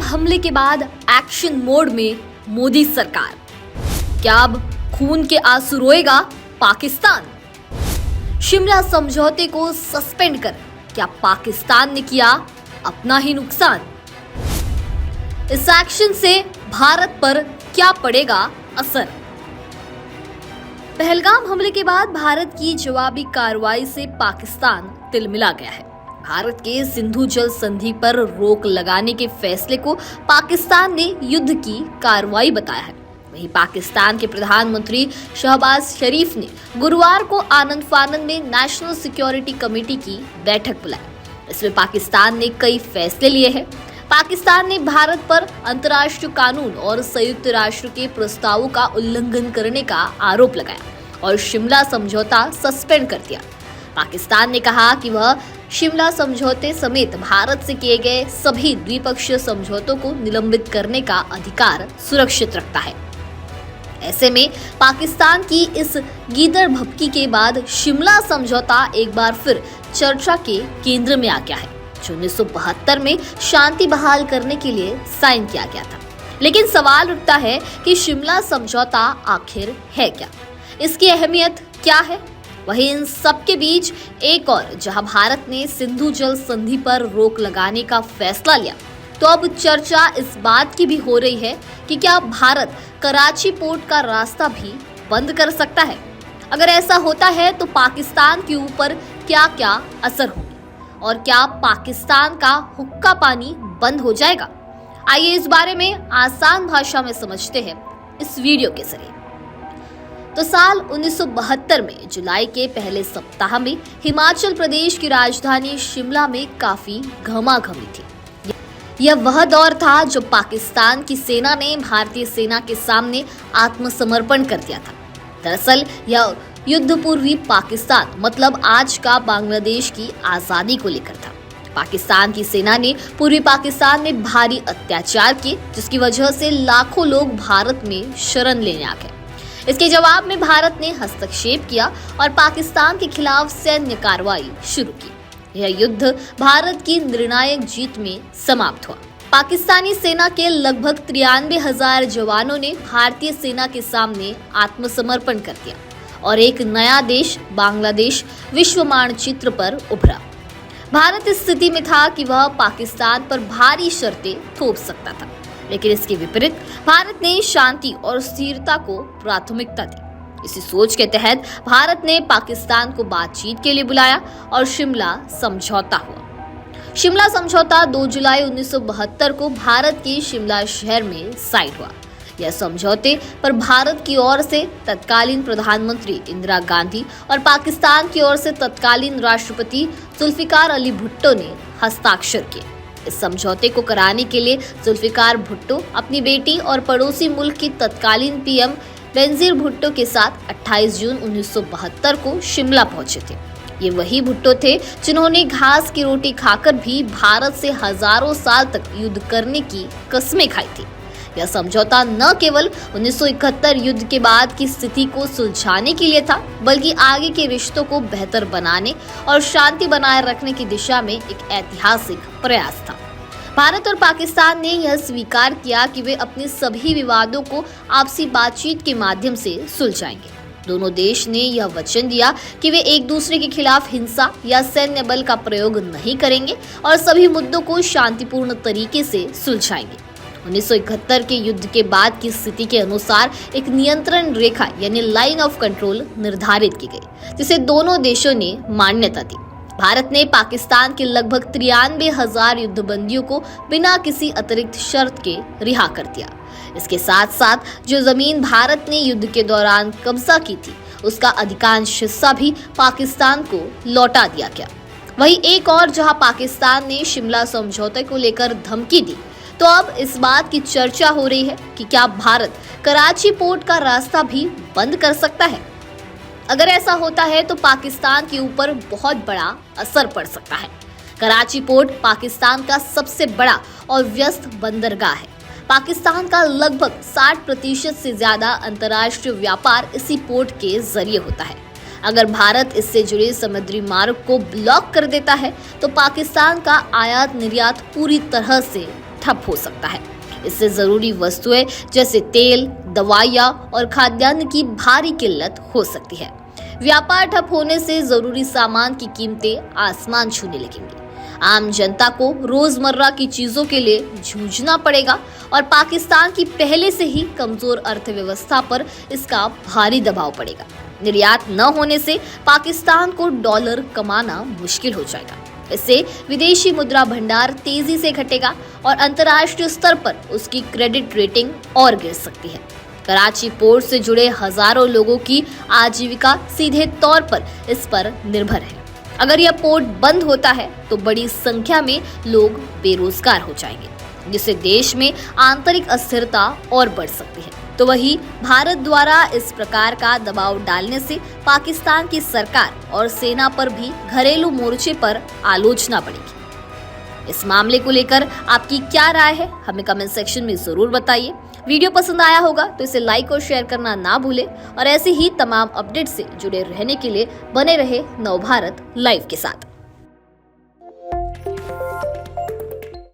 हमले के बाद एक्शन मोड में मोदी सरकार। क्या अब खून के आंसू रोएगा पाकिस्तान? शिमला समझौते को सस्पेंड कर क्या पाकिस्तान ने किया अपना ही नुकसान? इस एक्शन से भारत पर क्या पड़ेगा असर? पहलगाम हमले के बाद भारत की जवाबी कार्रवाई से पाकिस्तान तिलमिला गया है। भारत के सिंधु जल संधि पर रोक लगाने के फैसले को पाकिस्तान ने युद्ध की कार्रवाई बताया है। वहीं पाकिस्तान के प्रधानमंत्री शहबाज शरीफ ने गुरुवार को आनंद फानंद में नेशनल सिक्योरिटी कमेटी की बैठक बुलाई। इसमें पाकिस्तान ने कई फैसले लिए हैं। पाकिस्तान ने भारत पर अंतर्राष्ट्रीय कानून और संयुक्त राष्ट्र के प्रस्तावों का उल्लंघन करने का आरोप लगाया और शिमला समझौता सस्पेंड कर दिया। पाकिस्तान ने कहा कि वह शिमला समझौते समेत भारत से किए गए सभी द्विपक्षीय समझौतों को निलंबित करने का अधिकार सुरक्षित रखता है। ऐसे में पाकिस्तान की इस गीदड़ भभकी के बाद शिमला समझौता एक बार फिर चर्चा के केंद्र में आ गया है, जो 1972 में शांति बहाल करने के लिए साइन किया गया था। लेकिन सवाल उठता है कि शिमला समझौता आखिर है क्या? इसकी अहमियत क्या है? वहीं इन सब के बीच एक और जहां भारत ने सिंधु जल संधि पर रोक लगाने का फैसला लिया, तो अब चर्चा इस बात की भी हो रही है कि क्या भारत कराची पोर्ट का रास्ता भी बंद कर सकता है? अगर ऐसा होता है तो पाकिस्तान के ऊपर क्या क्या असर होंगे और क्या पाकिस्तान का हुक्का पानी बंद हो जाएगा? आइए इस बारे में आसान भाषा में समझते हैं इस वीडियो के जरिए। तो साल 1972 में जुलाई के पहले सप्ताह में हिमाचल प्रदेश की राजधानी शिमला में काफी घमाघमी थी। यह वह दौर था जब पाकिस्तान की सेना ने भारतीय सेना के सामने आत्मसमर्पण कर दिया था। दरअसल यह युद्ध पूर्वी पाकिस्तान मतलब आज का बांग्लादेश की आजादी को लेकर था। पाकिस्तान की सेना ने पूर्वी पाकिस्तान में भारी अत्याचार किए, जिसकी वजह से लाखों लोग भारत में शरण लेने आ गए। इसके जवाब में भारत ने हस्तक्षेप किया और पाकिस्तान के खिलाफ सैन्य कार्रवाई शुरू की। यह युद्ध भारत की निर्णायक जीत में समाप्त हुआ। पाकिस्तानी सेना के लगभग 93,000 जवानों ने भारतीय सेना के सामने आत्मसमर्पण कर दिया और एक नया देश बांग्लादेश विश्व मानचित्र पर उभरा। भारत इस स्थिति में था कि वह पाकिस्तान पर भारी शर्तें थोप सकता था, लेकिन इसके विपरीत भारत ने शांति और स्थिरता को प्राथमिकता दी। इसी सोच के तहत भारत ने पाकिस्तान को बातचीत के लिए बुलाया और शिमला समझौता हुआ। शिमला समझौता 2 जुलाई 1972 को भारत के शिमला शहर में साइन हुआ। यह समझौते पर भारत की ओर से तत्कालीन प्रधानमंत्री इंदिरा गांधी और पाकिस्तान की ओर से तत्कालीन राष्ट्रपति जुल्फिकार अली भुट्टो ने हस्ताक्षर किए। इस समझौते को कराने के लिए जुल्फिकार भुट्टो अपनी बेटी और पड़ोसी मुल्क की तत्कालीन पीएम बेनजीर भुट्टो के साथ 28 जून 1972 को शिमला पहुंचे थे। ये वही भुट्टो थे जिन्होंने घास की रोटी खाकर भी भारत से हजारों साल तक युद्ध करने की कस्में खाई थी। यह समझौता न केवल 1971 युद्ध के बाद की स्थिति को सुलझाने के लिए था, बल्कि आगे के रिश्तों को बेहतर बनाने और शांति बनाए रखने की दिशा में एक ऐतिहासिक प्रयास था। भारत और पाकिस्तान ने यह स्वीकार किया कि वे अपने सभी विवादों को आपसी बातचीत के माध्यम से सुलझाएंगे। दोनों देश ने यह वचन दिया कि वे एक दूसरे के खिलाफ हिंसा या सैन्य बल का प्रयोग नहीं करेंगे और सभी मुद्दों को शांतिपूर्ण तरीके से सुलझाएंगे। 1971 के युद्ध के बाद की स्थिति के अनुसार एक नियंत्रण रेखा यानी लाइन ऑफ कंट्रोल निर्धारित की गई, जिसे दोनों देशों ने मान्यता दी। भारत ने पाकिस्तान के लगभग 93,000 युद्धबंदियों को बिना किसी अतिरिक्त शर्त के रिहा कर दिया। इसके साथ साथ जो जमीन भारत ने युद्ध के दौरान कब्जा की थी, उसका अधिकांश हिस्सा भी पाकिस्तान को लौटा दिया गया। वहीं एक और जहां पाकिस्तान ने शिमला समझौते को लेकर धमकी दी, तो अब इस बात की चर्चा हो रही है कि क्या भारत कराची पोर्ट का रास्ता भी बंद कर सकता है? अगर ऐसा होता है तो पाकिस्तान के ऊपर बहुत बड़ा असर पड़ सकता है। कराची पोर्ट पाकिस्तान का सबसे बड़ा और व्यस्त बंदरगाह है। पाकिस्तान का लगभग 60% से ज्यादा अंतर्राष्ट्रीय व्यापार इसी पोर्ट के जरिए होता है। अगर भारत इससे जुड़े समुद्री मार्ग को ब्लॉक कर देता है तो पाकिस्तान का आयात निर्यात पूरी तरह से ठप हो सकता है। इससे जरूरी वस्तुएं जैसे तेल, दवाइयां और खाद्यान्न की भारी किल्लत हो सकती है। व्यापार ठप होने से जरूरी सामान की कीमतें आसमान छूने लगेंगी। आम जनता को रोजमर्रा की चीजों के लिए जूझना पड़ेगा और पाकिस्तान की पहले से ही कमजोर अर्थव्यवस्था पर इसका भारी दबाव पड़ेगा। निर्यात न होने से पाकिस्तान को डॉलर कमाना मुश्किल हो जाएगा। इससे विदेशी मुद्रा भंडार तेजी से घटेगा और अंतर्राष्ट्रीय स्तर पर उसकी क्रेडिट रेटिंग और गिर सकती है। कराची पोर्ट से जुड़े हजारों लोगों की आजीविका सीधे तौर पर इस पर निर्भर है। अगर यह पोर्ट बंद होता है तो बड़ी संख्या में लोग बेरोजगार हो जाएंगे, जिससे देश में आंतरिक अस्थिरता और बढ़ सकती है। तो वही भारत द्वारा इस प्रकार का दबाव डालने से पाकिस्तान की सरकार और सेना पर भी घरेलू मोर्चे पर आलोचना पड़ेगी। इस मामले को लेकर आपकी क्या राय है, हमें कमेंट सेक्शन में जरूर बताइए। वीडियो पसंद आया होगा तो इसे लाइक और शेयर करना ना भूलें और ऐसे ही तमाम अपडेट से जुड़े रहने के लिए बने रहे नवभारत लाइव के साथ।